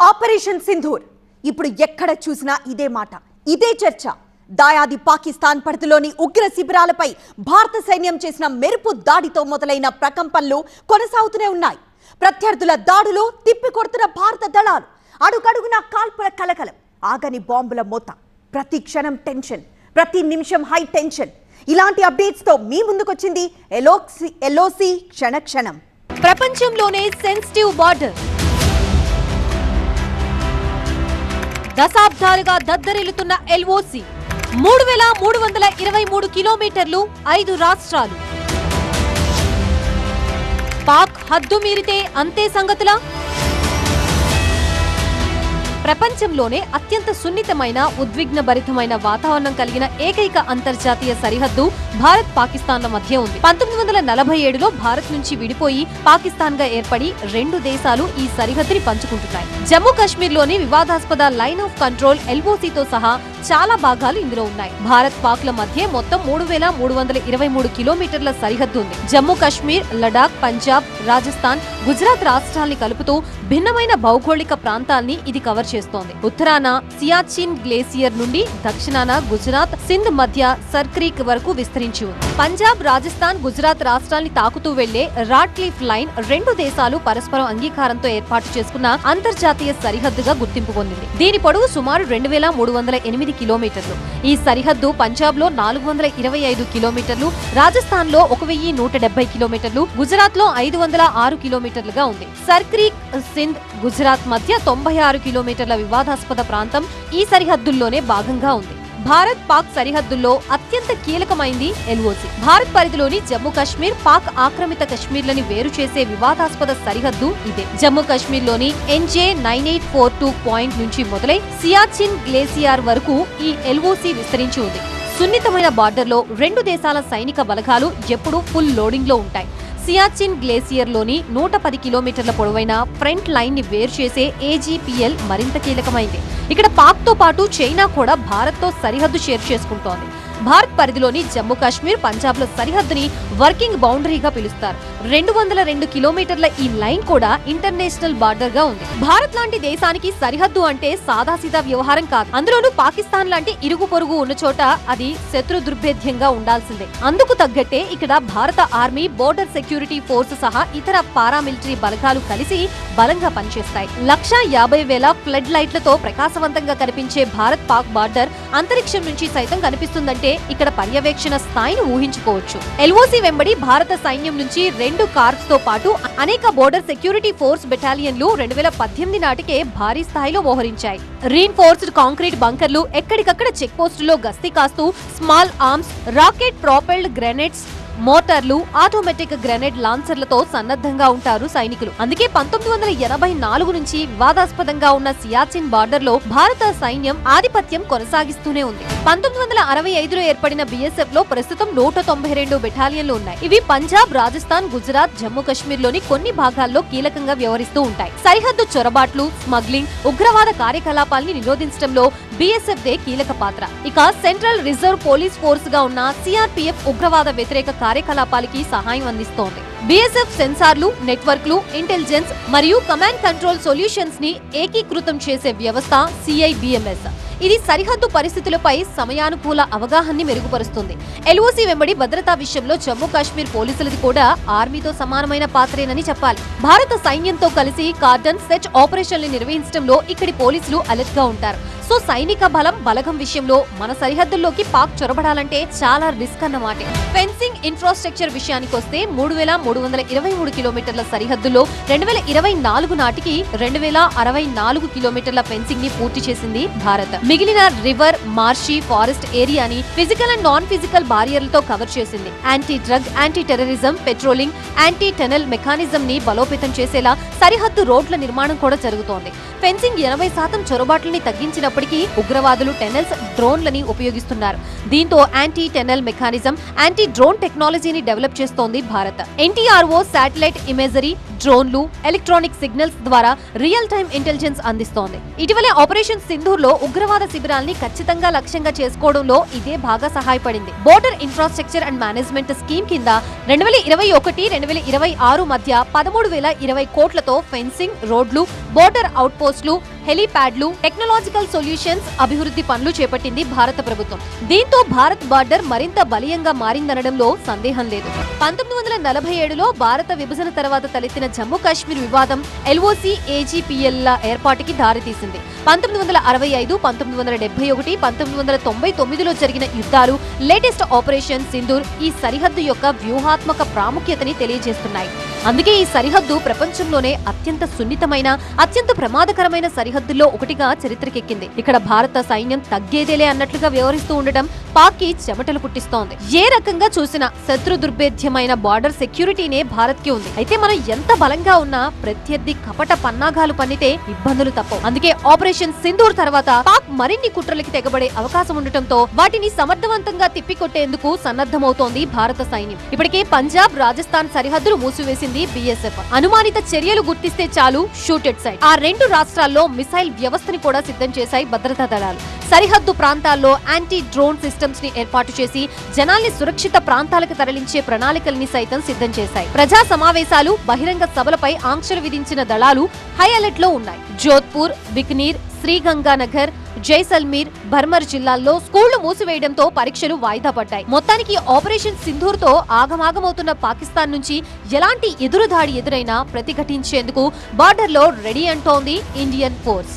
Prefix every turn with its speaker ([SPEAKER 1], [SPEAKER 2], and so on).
[SPEAKER 1] Operation Sindoor ఇప్పుడు ఎక్కడ చూసినా ఇదే మాట, ఇదే చర్చ. దాయాది పాకిస్తాన్ పరిధిలోని ఉగ్ర శిబిరాలపై భారత సైన్యం చేసిన మెరుపు దాడితో మొదలైన ప్రకంపనలు కొనసాగుతూనే ఉన్నాయి. ప్రత్యర్థుల దాడులు తిప్పికొడుతున్న భారత దళాలు, అడుగడుగున కాల్పుల కలకలం, ఆగని బాంబుల మోత, ప్రతి క్షణం టెన్షన్, ప్రతి నిమిషం హై టెన్షన్. ఇలాంటి అప్డేట్స్ తో మీ ముందుకొచ్చింది ఎల్ఓసి క్షణ క్షణం.
[SPEAKER 2] ప్రపంచంలోనే సెన్సిటివ్ బార్డర్, దశాబ్దాలుగా దద్దరిల్లుతున్న ఎల్ఓసి 3323 కిలోమీటర్లు, 5 రాష్ట్రాలు. పాక్ హద్దు మీరితే అంతే సంగతులా? ప్రపంచంలోనే అత్యంత సున్నితమైన, ఉద్విగ్నభరితమైన వాతావరణం కలిగిన ఏకైక అంతర్జాతీయ సరిహద్దు భారత్ పాకిస్తాన్ల మధ్య ఉంది. 1947లో భారత్ నుంచి విడిపోయి పాకిస్తాన్ గా ఏర్పడి రెండు దేశాలు ఈ సరిహద్దుని పంచుకుంటున్నాయి. జమ్మూ కాశ్మీర్లోని వివాదాస్పద లైన్ ఆఫ్ కంట్రోల్ ఎల్ఓసితో సహా చాలా భాగాలు ఇందులో ఉన్నాయి. భారత్ పాక్ల మధ్య మొత్తం 3323 కిలోమీటర్ల సరిహద్దు ఉంది. జమ్మూ కాశ్మీర్, లడాక్, పంజాబ్, రాజస్థాన్, గుజరాత్ రాష్ట్రాల్ని కలుపుతూ భిన్నమైన భౌగోళిక ప్రాంతాల్ని ఇది కవర్ చేస్తోంది. ఉత్తరాన సియాచిన్ గ్లేసియర్ నుండి దక్షిణాన గుజరాత్, సింధ్ మధ్య సర్క్రీక్ వరకు విస్తరించి ఉంది. పంజాబ్, రాజస్థాన్, గుజరాత్ రాష్ట్రాల్ని తాకుతూ వెళ్లే రాడ్క్లిఫ్ లైన్ రెండు దేశాలు పరస్పరం అంగీకారంతో ఏర్పాటు చేసుకున్న అంతర్జాతీయ సరిహద్దుగా గుర్తింపు పొందింది. దీని పొడవు సుమారు 2308 కిలోమీటర్లు. ఈ సరిహద్దు పంజాబ్ లో 425 కిలోమీటర్లు, రాజస్థాన్ లో 1170 కిలోమీటర్లు, గుజరాత్ లో 506 కిలోమీటర్లుగా ఉంది. సర్క్రీక్, సింధ్, గుజరాత్ మధ్య 96 కిలోమీటర్ల వివాదాస్పద ప్రాంతం ఈ సరిహద్దుల్లోనే భాగంగా ఉంది. భారత్ పాక్ సరిహద్దుల్లో అత్యంత కీలకమైంది ఎల్ఓసి. భారత్ పరిధిలోని జమ్మూ కాశ్మీర్, పాక్ ఆక్రమిత కశ్మీర్లని వేరు చేసే వివాదాస్పద సరిహద్దు ఇదే. జమ్మూ కాశ్మీర్లోని NJ 9842 పాయింట్ నుంచి మొదలై సియాచిన్ గ్లేసియర్ వరకు ఈ ఎల్ఓసి విస్తరించి ఉంది. సున్నితమైన బార్డర్లో రెండు దేశాల సైనిక బలగాలు ఎప్పుడూ ఫుల్ లోడింగ్ లో ఉంటాయి. సియాచిన్ గ్లేసియర్ లోని 110 కిలోమీటర్ల పొడవైన ఫ్రంట్ లైన్ ని వేరు చేసే AGPL మరింత కీలకమైంది. ఇక్కడ పాక్ తో పాటు చైనా కూడా భారత్ తో సరిహద్దు షేర్ చేసుకుంటోంది. భారత్ పరిధిలోని జమ్మూ కాశ్మీర్, పంజాబ్ ల సరిహద్దుని వర్కింగ్ బౌండరీగా పిలుస్తారు. 202 కిలోమీటర్ల ఈ లైన్ కూడా ఇంటర్నేషనల్ బార్డర్ గా ఉంది. భారత్ లాంటి దేశానికి సరిహద్దు అంటే సాదాసీదా వ్యవహారం కాదు. అందులోనూ పాకిస్తాన్ లాంటి ఇరుగు పొరుగు ఉన్న చోట అది శత్రు దుర్భేద్యంగా ఉండాల్సిందే. అందుకు తగ్గట్టే ఇక్కడ భారత ఆర్మీ, బోర్డర్ సెక్యూరిటీ ఫోర్స్ సహా ఇతర పారామిలిటరీ బలగాలు కలిసి బలంగా పనిచేస్తాయి. 150,000 ఫ్లడ్ లైట్లతో ప్రకాశవంతంగా కనిపించే భారత్ పాక్ బార్డర్ అంతరిక్షం నుంచి సైతం కనిపిస్తుందంటే ఇక్కడ పర్యవేక్షణ స్థాయిని ఊహించుకోవచ్చు. ఎల్ఓసి వెంబడి భారత సైన్యం నుంచి 2 కార్ప్స్ తో పాటు అనేక బోర్డర్ సెక్యూరిటీ ఫోర్స్ బెటాలియన్లు 2018 నాటికే భారీ స్థాయిలో మోహరించాయి. రీన్ఫోర్స్డ్ కాంక్రీట్ బంకర్లు, ఎక్కడికక్కడ చెక్ పోస్టుల్లో గస్తీ కాస్తూ స్మాల్ ఆర్మ్స్, రాకెట్ ప్రాపెల్డ్ గ్రెనేడ్స్, మోటార్లు, ఆటోమేటిక్ గ్రెనేడ్ లాంచర్లతో సన్నద్ధంగా ఉంటారు సైనికులు. అందుకే 1984 నుంచి వివాదాస్పదంగా ఉన్న సియాచిన్ బార్డర్ లో భారత సైన్యం ఆధిపత్యం కొనసాగిస్తూనే ఉంది. 1965లో ఏర్పడిన BSF లో ప్రస్తుతం 192 బెటాలియన్లు ఉన్నాయి. ఇవి పంజాబ్, రాజస్థాన్, గుజరాత్, జమ్మూ కాశ్మీర్ లోని కొన్ని భాగాల్లో కీలకంగా వ్యవహరిస్తూ ఉంటాయి. సరిహద్దు చొరబాట్లు, స్మగ్లింగ్, ఉగ్రవాద కార్యకలాపాల్ని నిరోధించడంలో BSF దే కీలక పాత్ర. ఇక సెంట్రల్ రిజర్వ్ పోలీస్ ఫోర్స్ గా ఉన్న CRPF ఉగ్రవాద వ్యతిరేక కార్యకలాపాలకి సహాయం అందిస్తోంది. BSF సెన్సార్లు, నెట్వర్క్లు, ఇంటెలిజెన్స్ మరియు కమాండ్ కంట్రోల్ సొల్యూషన్స్ ని ఏకీకృతం చేసే వ్యవస్థ CIBMS. ఇది సరిహద్దు పరిస్థితులపై సమయానుకూల అవగాహనని మెరుగుపరుస్తుంది. ఎల్ఓసి వెంబడి భద్రతా విషయంలో జమ్మూ కాశ్మీర్ పోలీసులది కూడా ఆర్మీతో సమానమైన పాత్రేనని చెప్పాలి. భారత సైన్యంతో కలిసి కార్డన్ సెర్చ్ ఆపరేషన్లు నిర్వహించడంలో ఇక్కడి పోలీసులు అలర్ట్ గా ఉంటారు. సో సైనిక బలగం విషయంలో మన సరిహద్దుల్లోకి పాక్ చొరబడాలంటే చాలా రిస్క్ అన్నమాట. ఫెన్సింగ్ ఇన్ఫ్రాస్ట్రక్చర్ విషయానికి వస్తే 3323 కిలోమీటర్ల సరిహద్దులో 2024 నాటికి 2064 కిలోమీటర్ల ఫెన్సింగ్ ని పూర్తి చేసింది భారత్. మిగిలిన రివర్, మార్షీ, ఫారెస్ట్ ఏరియాని ఫిజికల్ అండ్ నాన్ ఫిజికల్ బారియర్లతో కవర్ చేసింది. Anti drug, anti terrorism, patrolling, anti tunnel mechanism ని బలోపేతం చేసేలా సరిహద్దు రోడ్ల నిర్మాణం కూడా జరుగుతోంది. ఫెన్సింగ్ 80% చొరబాట్లని తగ్గించినప్పటికీ ఉగ్రవాదులు టెనల్స్, డ్రోన్లని ఉపయోగిస్తున్నారు. దీంతో anti tunnel mechanism, anti drone టెక్నాలజీని డెవలప్ చేస్తోంది భారత్. NTRO శాటిలైట్ ఇమేజరీ, డ్రోన్లు, ఎలక్ట్రానిక్ సిగ్నల్స్ ద్వారా రియల్ టైమ్ ఇంటెలిజెన్స్ అందిస్తోంది. ఇటీవలే ఆపరేషన్ సింధూర్ లో ఉగ్రవాద శిబిరాల్ని ఖచ్చితంగా లక్ష్యంగా చేసుకోవడంలో ఇదే బాగా సహాయపడింది. Border infrastructure and management scheme కింద 2021-2026 మధ్య 13,020 కోట్లతో ఫెన్సింగ్, రోడ్లు, బోర్డర్ అవుట్ పోస్టులు, హెలీప్యాడ్లు, టెక్నాలజికల్ సొల్యూషన్స్ అభివృద్ధి పనులు చేపట్టింది భారత ప్రభుత్వం. దీంతో భారత్ బార్డర్ మరింత బలీయంగా మారిందనడంలో సందేహం లేదు. 1947లో భారత విభజన తర్వాత తలెత్తిన జమ్మూ కాశ్మీర్ వివాదం LOC AGPLల ఏర్పాటుకి దారితీసింది. 1965, 1971, 1999లో జరిగిన యుద్ధాలు, లేటెస్ట్ ఆపరేషన్ సింధూర్ ఈ సరిహద్దు యొక్క వ్యూహాత్మక ప్రాముఖ్యతని తెలియజేస్తున్నాయి. అందుకే ఈ సరిహద్దు ప్రపంచంలోనే అత్యంత సున్నితమైన, అత్యంత ప్రమాదకరమైన సరిహద్దుల్లో ఒకటిగా చరిత్రకెక్కింది. ఇక్కడ భారత సైన్యం తగ్గేదేలే అన్నట్లుగా వ్యవహరిస్తూ ఉండటం పాక్ కి చెమటలు పుట్టిస్తోంది. ఏ రకంగా చూసినా శత్రు దుర్భేద్యమైన బార్డర్ సెక్యూరిటీనే భారత్ కి ఉంది. అయితే మనం ఎంత బలంగా ఉన్నా ప్రత్యర్థి కపట పన్నాగాలు పన్నితే ఇబ్బందులు తప్పవు. అందుకే ఆపరేషన్ సింధూర్ తర్వాత పాక్ మరిన్ని కుట్రలకి తెగబడే అవకాశం ఉండటంతో వాటిని సమర్థవంతంగా తిప్పికొట్టేందుకు సన్నద్ధమవుతోంది భారత సైన్యం. ఇప్పటికే పంజాబ్, రాజస్థాన్ సరిహద్దులు మూసివేసింది BSF. అనుమానిత చర్యలు గుర్తిస్తే చాలు షూట్ ఎట్ సైట్. ఆ రెండు రాష్ట్రాల్లో మిసైల్ వ్యవస్థని కూడా సిద్ధం చేశాయి భద్రతా దళాలు. సరిహద్దు ప్రాంతాల్లో యాంటీ డ్రోన్ సిస్టమ్స్ ని ఏర్పాటు చేసి జనాల్ని సురక్షిత ప్రాంతాలకు తరలించే ప్రణాళికల్ని సైతం సిద్ధం చేశాయి. ప్రజా సమావేశాలు, బహిరంగ సభలపై ఆంక్షలు విధించిన దళాలు హై అలర్ట్ లో ఉన్నాయి. జోధ్పూర్, బికనీర్, శ్రీగంగానగర్, జైసల్మీర్, బర్మర్ జిల్లాల్లో స్కూళ్లు మూసివేయడంతో పరీక్షలు వాయిదా పడ్డాయి. మొత్తానికి ఆపరేషన్ సింధూర్ తో ఆగమాగమవుతున్న పాకిస్తాన్ నుంచి ఎలాంటి ఎదురుదాడి ఎదురైనా ప్రతిఘటించేందుకు బార్డర్ లో రెడీ అంటోంది ఇండియన్ ఫోర్స్.